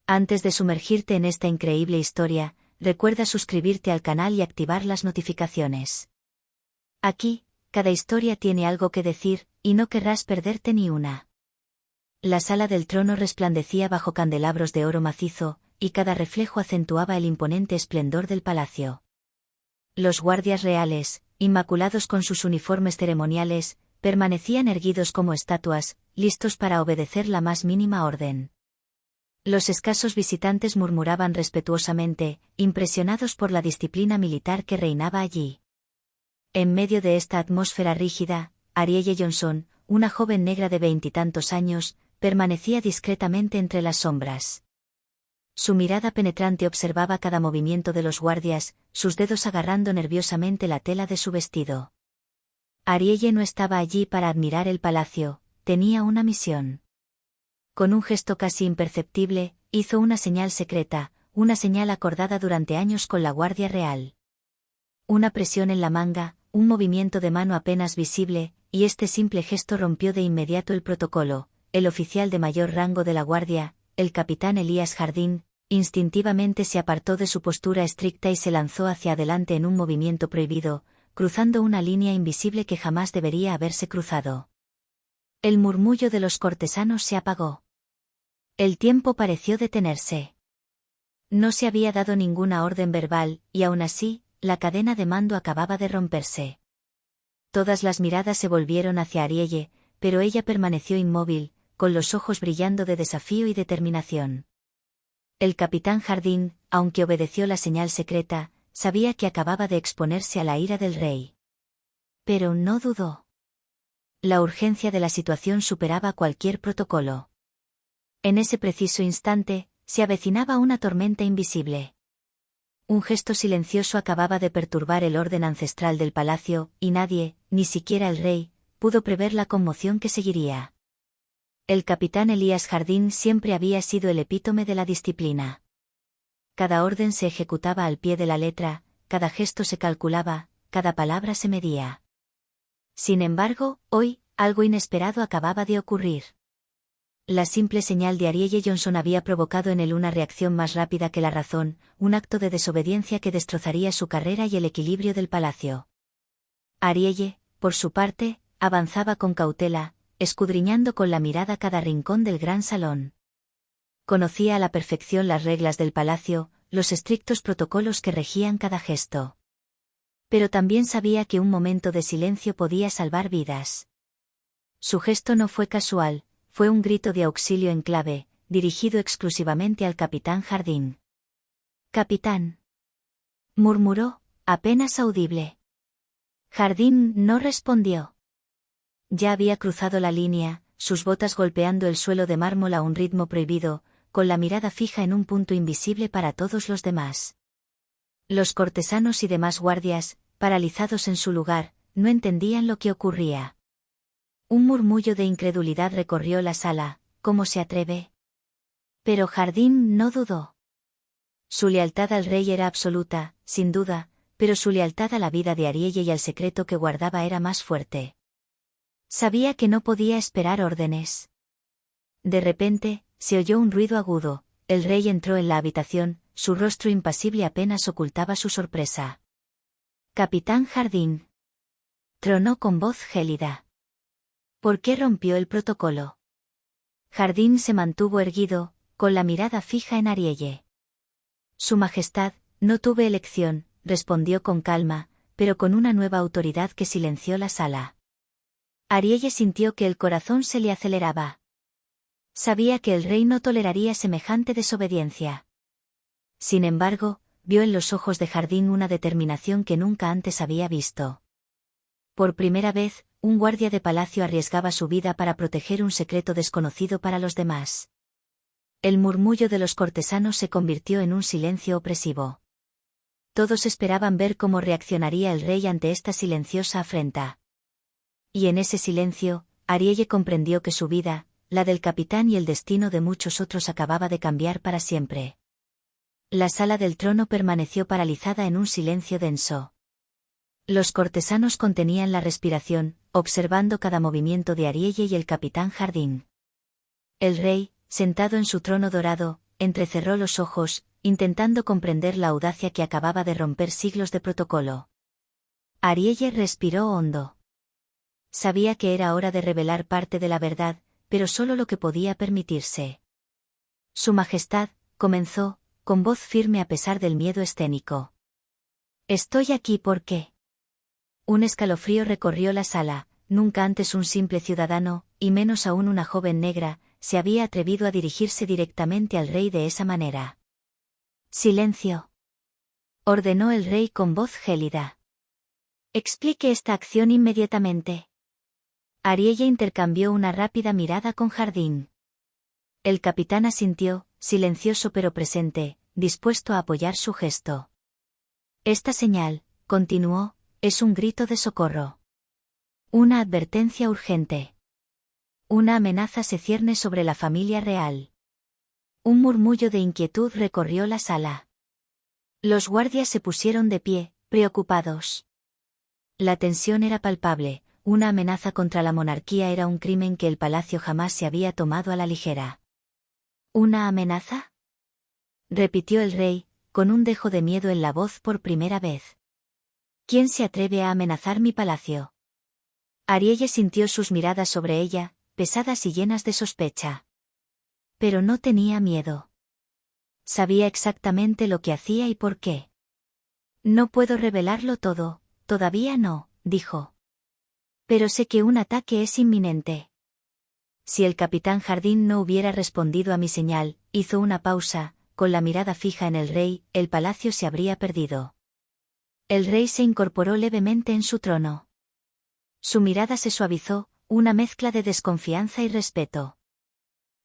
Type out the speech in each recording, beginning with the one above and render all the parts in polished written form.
Antes de sumergirte en esta increíble historia, recuerda suscribirte al canal y activar las notificaciones. Aquí, cada historia tiene algo que decir, y no querrás perderte ni una. La sala del trono resplandecía bajo candelabros de oro macizo, y cada reflejo acentuaba el imponente esplendor del palacio. Los guardias reales, inmaculados con sus uniformes ceremoniales, permanecían erguidos como estatuas, listos para obedecer la más mínima orden. Los escasos visitantes murmuraban respetuosamente, impresionados por la disciplina militar que reinaba allí. En medio de esta atmósfera rígida, Arielle Johnson, una joven negra de 20 y tantos años, permanecía discretamente entre las sombras. Su mirada penetrante observaba cada movimiento de los guardias, sus dedos agarrando nerviosamente la tela de su vestido. Arielle no estaba allí para admirar el palacio, tenía una misión. Con un gesto casi imperceptible, hizo una señal secreta, una señal acordada durante años con la Guardia Real. Una presión en la manga, un movimiento de mano apenas visible, y este simple gesto rompió de inmediato el protocolo. El oficial de mayor rango de la Guardia, el capitán Elias Jardín, instintivamente se apartó de su postura estricta y se lanzó hacia adelante en un movimiento prohibido, cruzando una línea invisible que jamás debería haberse cruzado. El murmullo de los cortesanos se apagó. El tiempo pareció detenerse. No se había dado ninguna orden verbal, y aún así, la cadena de mando acababa de romperse. Todas las miradas se volvieron hacia Arielle, pero ella permaneció inmóvil, con los ojos brillando de desafío y determinación. El capitán Jardín, aunque obedeció la señal secreta, sabía que acababa de exponerse a la ira del rey. Pero no dudó. La urgencia de la situación superaba cualquier protocolo. En ese preciso instante, se avecinaba una tormenta invisible. Un gesto silencioso acababa de perturbar el orden ancestral del palacio, y nadie, ni siquiera el rey, pudo prever la conmoción que seguiría. El capitán Elias Jardín siempre había sido el epítome de la disciplina. Cada orden se ejecutaba al pie de la letra, cada gesto se calculaba, cada palabra se medía. Sin embargo, hoy, algo inesperado acababa de ocurrir. La simple señal de Arielle Johnson había provocado en él una reacción más rápida que la razón, un acto de desobediencia que destrozaría su carrera y el equilibrio del palacio. Arielle, por su parte, avanzaba con cautela, escudriñando con la mirada cada rincón del gran salón. Conocía a la perfección las reglas del palacio, los estrictos protocolos que regían cada gesto. Pero también sabía que un momento de silencio podía salvar vidas. Su gesto no fue casual, fue un grito de auxilio en clave, dirigido exclusivamente al capitán Jardín. «Capitán», murmuró, apenas audible. Jardín no respondió. Ya había cruzado la línea, sus botas golpeando el suelo de mármol a un ritmo prohibido, con la mirada fija en un punto invisible para todos los demás. Los cortesanos y demás guardias, paralizados en su lugar, no entendían lo que ocurría. Un murmullo de incredulidad recorrió la sala. ¿Cómo se atreve? Pero Jardín no dudó. Su lealtad al rey era absoluta, sin duda, pero su lealtad a la vida de Arielle y al secreto que guardaba era más fuerte. Sabía que no podía esperar órdenes. De repente, se oyó un ruido agudo. El rey entró en la habitación, su rostro impasible apenas ocultaba su sorpresa. «Capitán Jardín», tronó con voz gélida. ¿Por qué rompió el protocolo? Jardín se mantuvo erguido, con la mirada fija en Arielle. «Su Majestad, no tuve elección», respondió con calma, pero con una nueva autoridad que silenció la sala. Arielle sintió que el corazón se le aceleraba. Sabía que el rey no toleraría semejante desobediencia. Sin embargo, vio en los ojos de Jardín una determinación que nunca antes había visto. Por primera vez, un guardia de palacio arriesgaba su vida para proteger un secreto desconocido para los demás. El murmullo de los cortesanos se convirtió en un silencio opresivo. Todos esperaban ver cómo reaccionaría el rey ante esta silenciosa afrenta. Y en ese silencio, Arielle comprendió que su vida, la del capitán y el destino de muchos otros acababa de cambiar para siempre. La sala del trono permaneció paralizada en un silencio denso. Los cortesanos contenían la respiración, observando cada movimiento de Arielle y el capitán Jardín. El rey, sentado en su trono dorado, entrecerró los ojos, intentando comprender la audacia que acababa de romper siglos de protocolo. Arielle respiró hondo. Sabía que era hora de revelar parte de la verdad, pero solo lo que podía permitirse. Su Majestad, comenzó, con voz firme a pesar del miedo escénico. Estoy aquí porque... Un escalofrío recorrió la sala, nunca antes un simple ciudadano, y menos aún una joven negra, se había atrevido a dirigirse directamente al rey de esa manera. Silencio. Ordenó el rey con voz gélida. Explique esta acción inmediatamente. Arielle intercambió una rápida mirada con Jardín. El capitán asintió, silencioso pero presente, dispuesto a apoyar su gesto. Esta señal, continuó, es un grito de socorro. Una advertencia urgente. Una amenaza se cierne sobre la familia real. Un murmullo de inquietud recorrió la sala. Los guardias se pusieron de pie, preocupados. La tensión era palpable, una amenaza contra la monarquía era un crimen que el palacio jamás se había tomado a la ligera. ¿Una amenaza? Repitió el rey, con un dejo de miedo en la voz por primera vez. ¿Quién se atreve a amenazar mi palacio? Arielle sintió sus miradas sobre ella, pesadas y llenas de sospecha. Pero no tenía miedo. Sabía exactamente lo que hacía y por qué. No puedo revelarlo todo, todavía no, dijo. Pero sé que un ataque es inminente. Si el capitán Jardín no hubiera respondido a mi señal, hizo una pausa, con la mirada fija en el rey, el palacio se habría perdido. El rey se incorporó levemente en su trono. Su mirada se suavizó, una mezcla de desconfianza y respeto.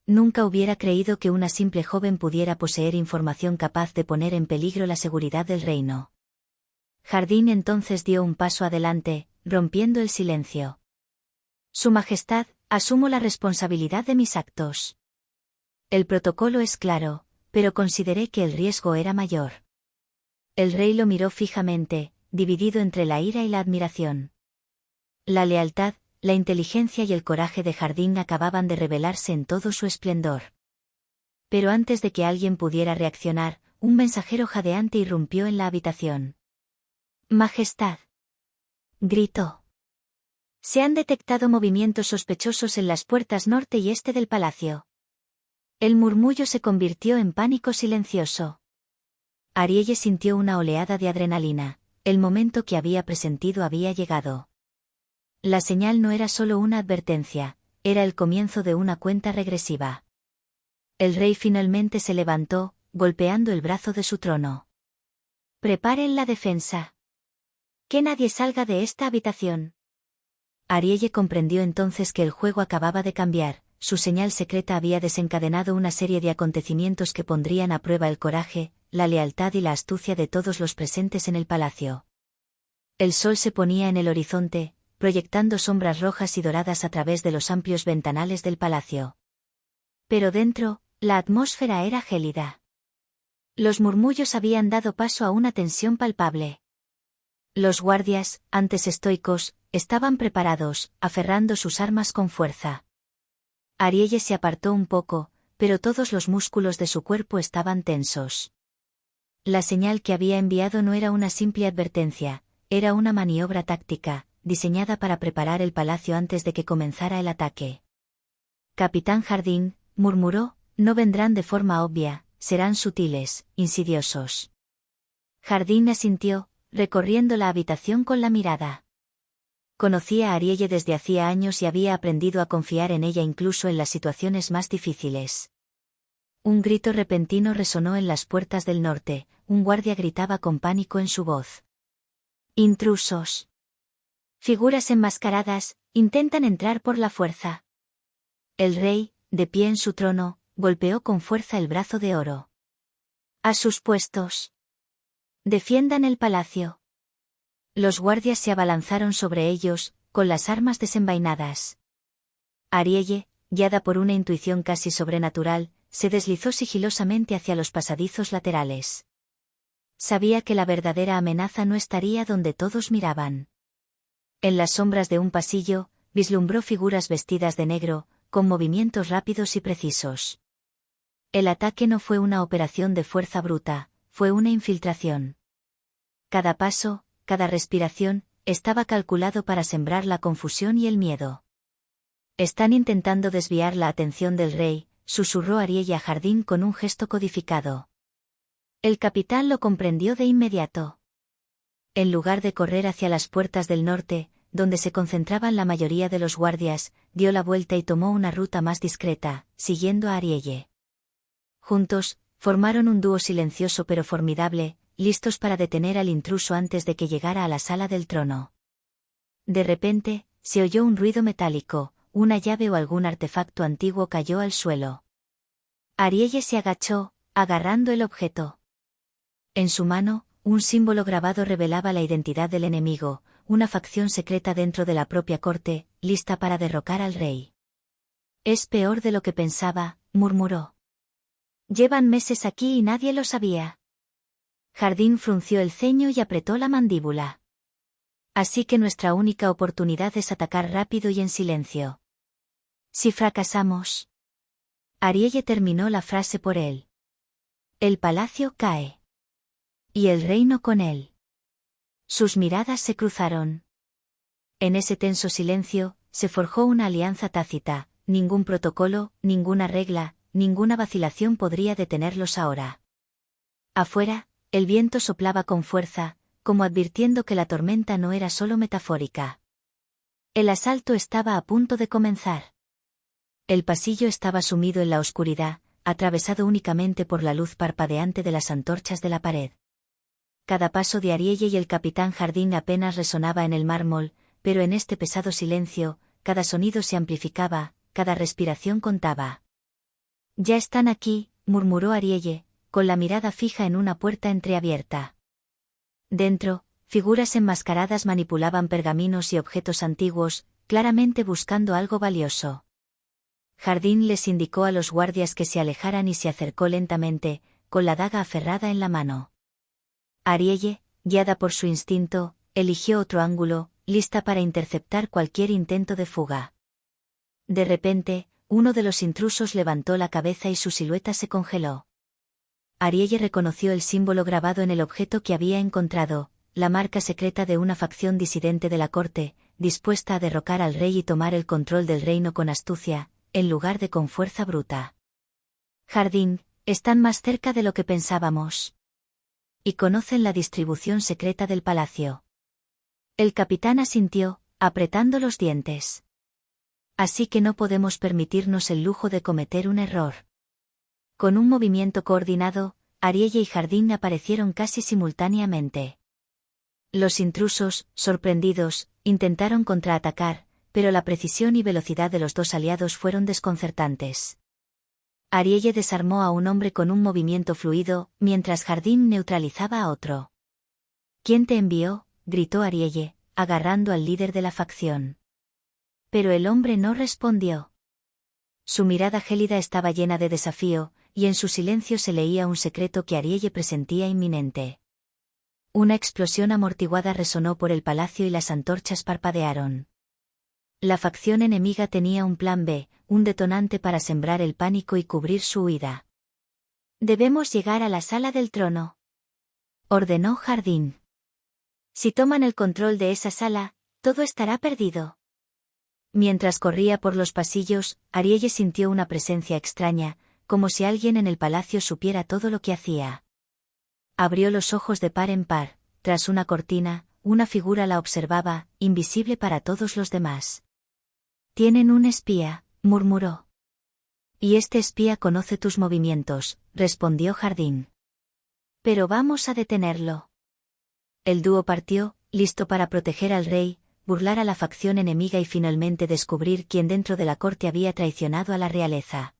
Nunca hubiera creído que una simple joven pudiera poseer información capaz de poner en peligro la seguridad del reino. Jardín entonces dio un paso adelante, rompiendo el silencio. Su Majestad, asumo la responsabilidad de mis actos. El protocolo es claro, pero consideré que el riesgo era mayor. El rey lo miró fijamente, dividido entre la ira y la admiración. La lealtad, la inteligencia y el coraje de Jardín acababan de revelarse en todo su esplendor. Pero antes de que alguien pudiera reaccionar, un mensajero jadeante irrumpió en la habitación. Majestad. Gritó. Se han detectado movimientos sospechosos en las puertas norte y este del palacio. El murmullo se convirtió en pánico silencioso. Arielle sintió una oleada de adrenalina, el momento que había presentido había llegado. La señal no era solo una advertencia, era el comienzo de una cuenta regresiva. El rey finalmente se levantó, golpeando el brazo de su trono. Preparen la defensa. Que nadie salga de esta habitación. Arielle comprendió entonces que el juego acababa de cambiar, su señal secreta había desencadenado una serie de acontecimientos que pondrían a prueba el coraje, la lealtad y la astucia de todos los presentes en el palacio. El sol se ponía en el horizonte, proyectando sombras rojas y doradas a través de los amplios ventanales del palacio. Pero dentro, la atmósfera era gélida. Los murmullos habían dado paso a una tensión palpable. Los guardias, antes estoicos, estaban preparados, aferrando sus armas con fuerza. Arielle se apartó un poco, pero todos los músculos de su cuerpo estaban tensos. La señal que había enviado no era una simple advertencia, era una maniobra táctica, diseñada para preparar el palacio antes de que comenzara el ataque. Capitán Jardín, murmuró, no vendrán de forma obvia, serán sutiles, insidiosos. Jardín asintió, recorriendo la habitación con la mirada. Conocía a Arielle desde hacía años y había aprendido a confiar en ella incluso en las situaciones más difíciles. Un grito repentino resonó en las puertas del norte, un guardia gritaba con pánico en su voz. Intrusos. Figuras enmascaradas, intentan entrar por la fuerza. El rey, de pie en su trono, golpeó con fuerza el brazo de oro. A sus puestos. Defiendan el palacio. Los guardias se abalanzaron sobre ellos, con las armas desenvainadas. Arielle, guiada por una intuición casi sobrenatural, se deslizó sigilosamente hacia los pasadizos laterales. Sabía que la verdadera amenaza no estaría donde todos miraban. En las sombras de un pasillo, vislumbró figuras vestidas de negro, con movimientos rápidos y precisos. El ataque no fue una operación de fuerza bruta, fue una infiltración. Cada paso, cada respiración, estaba calculado para sembrar la confusión y el miedo. Están intentando desviar la atención del rey, susurró Arielle a Jardín con un gesto codificado. El capitán lo comprendió de inmediato. En lugar de correr hacia las puertas del norte, donde se concentraban la mayoría de los guardias, dio la vuelta y tomó una ruta más discreta, siguiendo a Arielle. Juntos, formaron un dúo silencioso pero formidable, listos para detener al intruso antes de que llegara a la sala del trono. De repente, se oyó un ruido metálico, una llave o algún artefacto antiguo cayó al suelo. Arielle se agachó, agarrando el objeto. En su mano, un símbolo grabado revelaba la identidad del enemigo, una facción secreta dentro de la propia corte, lista para derrocar al rey. Es peor de lo que pensaba, murmuró. Llevan meses aquí y nadie lo sabía. Jardín frunció el ceño y apretó la mandíbula. Así que nuestra única oportunidad es atacar rápido y en silencio. Si fracasamos. Arielle terminó la frase por él. El palacio cae. Y el reino con él. Sus miradas se cruzaron. En ese tenso silencio, se forjó una alianza tácita, ningún protocolo, ninguna regla, ninguna vacilación podría detenerlos ahora. Afuera, el viento soplaba con fuerza, como advirtiendo que la tormenta no era solo metafórica. El asalto estaba a punto de comenzar. El pasillo estaba sumido en la oscuridad, atravesado únicamente por la luz parpadeante de las antorchas de la pared. Cada paso de Arielle y el capitán Jardín apenas resonaba en el mármol, pero en este pesado silencio, cada sonido se amplificaba, cada respiración contaba. Ya están aquí, murmuró Arielle, con la mirada fija en una puerta entreabierta. Dentro, figuras enmascaradas manipulaban pergaminos y objetos antiguos, claramente buscando algo valioso. Jardín les indicó a los guardias que se alejaran y se acercó lentamente, con la daga aferrada en la mano. Arielle, guiada por su instinto, eligió otro ángulo, lista para interceptar cualquier intento de fuga. De repente, uno de los intrusos levantó la cabeza y su silueta se congeló. Arielle reconoció el símbolo grabado en el objeto que había encontrado, la marca secreta de una facción disidente de la corte, dispuesta a derrocar al rey y tomar el control del reino con astucia, en lugar de con fuerza bruta. Jardín, están más cerca de lo que pensábamos. Y conocen la distribución secreta del palacio. El capitán asintió, apretando los dientes. Así que no podemos permitirnos el lujo de cometer un error. Con un movimiento coordinado, Arielle y Jardín aparecieron casi simultáneamente. Los intrusos, sorprendidos, intentaron contraatacar, pero la precisión y velocidad de los dos aliados fueron desconcertantes. Arielle desarmó a un hombre con un movimiento fluido, mientras Jardín neutralizaba a otro. ¿Quién te envió?, gritó Arielle, agarrando al líder de la facción. Pero el hombre no respondió. Su mirada gélida estaba llena de desafío, y en su silencio se leía un secreto que Arielle presentía inminente. Una explosión amortiguada resonó por el palacio y las antorchas parpadearon. La facción enemiga tenía un plan B, un detonante para sembrar el pánico y cubrir su huida. Debemos llegar a la sala del trono, ordenó Jardín. Si toman el control de esa sala, todo estará perdido. Mientras corría por los pasillos, Arielle sintió una presencia extraña, como si alguien en el palacio supiera todo lo que hacía. Abrió los ojos de par en par, tras una cortina, una figura la observaba, invisible para todos los demás. Tienen un espía, murmuró. Y este espía conoce tus movimientos, respondió Jardín. Pero vamos a detenerlo. El dúo partió, listo para proteger al rey, burlar a la facción enemiga y finalmente descubrir quién dentro de la corte había traicionado a la realeza.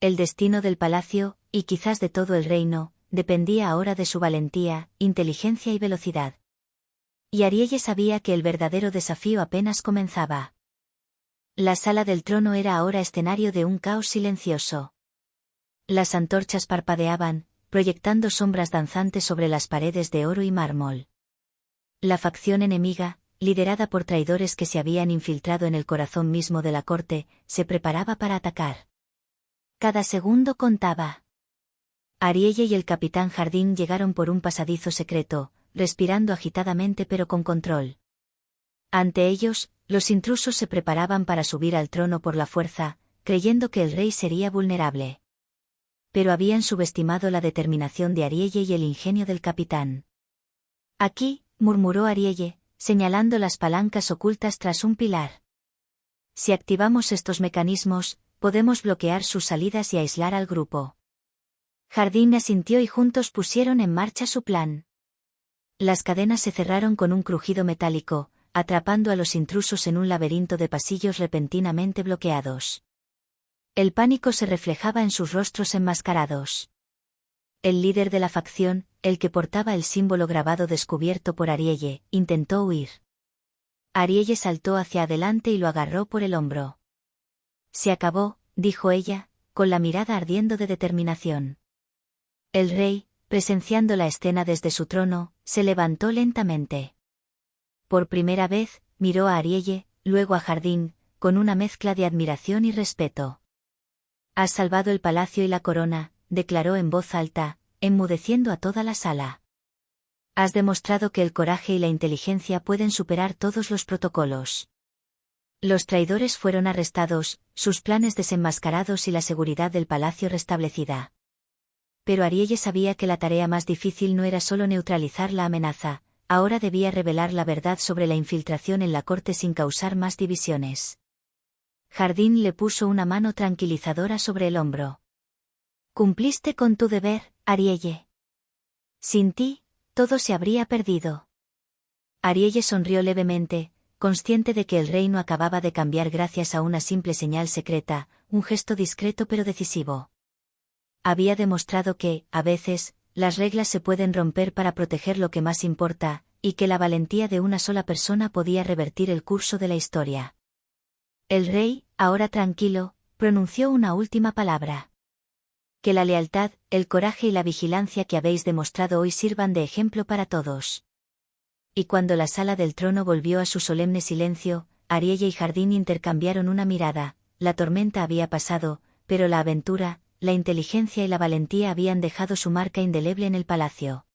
El destino del palacio, y quizás de todo el reino, dependía ahora de su valentía, inteligencia y velocidad. Y Arielle sabía que el verdadero desafío apenas comenzaba. La sala del trono era ahora escenario de un caos silencioso. Las antorchas parpadeaban, proyectando sombras danzantes sobre las paredes de oro y mármol. La facción enemiga, liderada por traidores que se habían infiltrado en el corazón mismo de la corte, se preparaba para atacar. Cada segundo contaba. Arielle y el capitán Jardín llegaron por un pasadizo secreto, respirando agitadamente pero con control. Ante ellos, los intrusos se preparaban para subir al trono por la fuerza, creyendo que el rey sería vulnerable. Pero habían subestimado la determinación de Arielle y el ingenio del capitán. Aquí, murmuró Arielle, señalando las palancas ocultas tras un pilar. Si activamos estos mecanismos, podemos bloquear sus salidas y aislar al grupo. Jardín asintió y juntos pusieron en marcha su plan. Las cadenas se cerraron con un crujido metálico, atrapando a los intrusos en un laberinto de pasillos repentinamente bloqueados. El pánico se reflejaba en sus rostros enmascarados. El líder de la facción, el que portaba el símbolo grabado descubierto por Arielle, intentó huir. Arielle saltó hacia adelante y lo agarró por el hombro. Se acabó, dijo ella, con la mirada ardiendo de determinación. El rey, presenciando la escena desde su trono, se levantó lentamente. Por primera vez, miró a Arielle, luego a Jardín, con una mezcla de admiración y respeto. «Has salvado el palacio y la corona», declaró en voz alta, enmudeciendo a toda la sala. «Has demostrado que el coraje y la inteligencia pueden superar todos los protocolos». Los traidores fueron arrestados, sus planes desenmascarados y la seguridad del palacio restablecida. Pero Arielle sabía que la tarea más difícil no era solo neutralizar la amenaza, ahora debía revelar la verdad sobre la infiltración en la corte sin causar más divisiones. Jardín le puso una mano tranquilizadora sobre el hombro. «Cumpliste con tu deber, Arielle. Sin ti, todo se habría perdido». Arielle sonrió levemente, consciente de que el reino acababa de cambiar gracias a una simple señal secreta, un gesto discreto pero decisivo. Había demostrado que, a veces, las reglas se pueden romper para proteger lo que más importa, y que la valentía de una sola persona podía revertir el curso de la historia. El rey, ahora tranquilo, pronunció una última palabra. «Que la lealtad, el coraje y la vigilancia que habéis demostrado hoy sirvan de ejemplo para todos». Y cuando la sala del trono volvió a su solemne silencio, Arielle y Jardín intercambiaron una mirada. La tormenta había pasado, pero la aventura, la inteligencia y la valentía habían dejado su marca indeleble en el palacio.